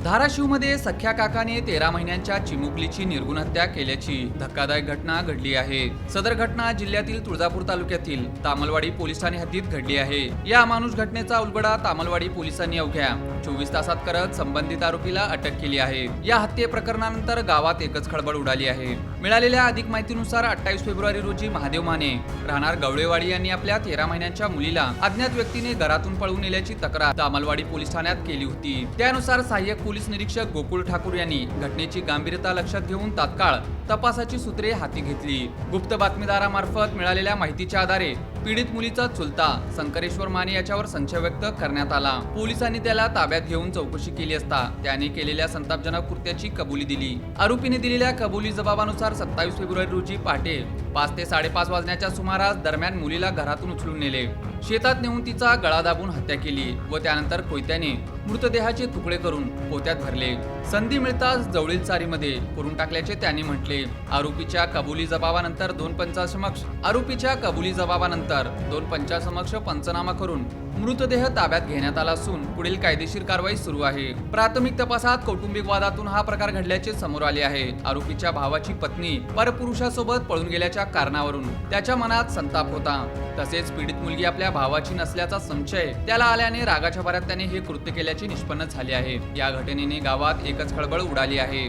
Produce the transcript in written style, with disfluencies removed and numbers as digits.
धाराशिवमध्ये सख्या काकाने 13 महिन्यांच्या चिमुकलीची निर्गुण हत्या केल्याची धक्कादायक घटना घडली आहे। सदर घटना जिल्ह्यातील तुळजापूर तालुक्यातील तामलवाडी पोलीस ठाणे हद्दीत घडली आहे। या अमानुष घटनेचा उलगडा तामलवाडी पोलिसांनी अवघ्या 24 तासात करत संबंधित आरोपीला अटक केली आहे। या हत्ये प्रकरणानंतर गावात एकच खळबळ उडाली आहे। मिळालेल्या अधिक माहितीनुसार 28 फेब्रुवारी रोजी महादेव माने राहणार गवळेवाडी यांनी आपल्या 13 महिन्यांच्या मुलीला अज्ञात व्यक्तीने घरातून पळवून नेल्याची तक्रार तामलवाडी पोलीस ठाण्यात केली होती। त्यानुसार सहाय्यक पोलीस निरीक्षक गोकुळ ठाकूर यांनी घटनेची गंभीरता लक्षात घेऊन तात्काळ तपासाची सूत्रे हाती घेतली। गुप्त बातमीदारामार्फत मिळालेल्या माहितीच्या आधारे पीडित मुलीचा चुलता शंकरेश्वर माने याच्यावर संशय व्यक्त करण्यात आला। पोलिसांनी त्याला ताब्यात घेऊन चौकशी केली असता त्याने केलेल्या संतापजनक कृत्याची कबुली दिली। आरोपीने दिलेल्या कबुली जबाबानुसार 27 फेब्रुवारी रोजी पहाटे 5 ते 5:30 वाजण्याच्या सुमारास दरम्यान मुलीला घरातून उचलून नेले, शेतात नेऊन तिचा गळा दाबून हत्या केली व त्यानंतर कोयत्याने मृतदेहाचे तुकडे करून पोत्यात भरले। संधी मिळताच जवळील चारीमध्ये पुरून टाकल्याचे त्यांनी म्हटले। आरोपीच्या कबुली जबाबानंतर दोन पंचासमक्ष पंचनामा करून मृतदेह ताब्यात घेण्यात आला असून पुढील कायदेशीर कारवाई सुरू आहे। प्राथमिक तपासात कौटुंबिक वादातून हा प्रकार घडल्याचे समोर आले आहे। आरोपीच्या भावाची पत्नी परपुरुषासोबत पळून गेल्याच्या कारणावरून त्याच्या मनात संताप होता। तसेच पीडित मुलगी आपल्या भावाची नसल्याचा संशय त्याला आल्याने रागाच्या भरात त्याने हे कृत्य केल्याचे निष्पन्न झाले आहे। या घटनेने गावात एकच खळबळ उडाली आहे।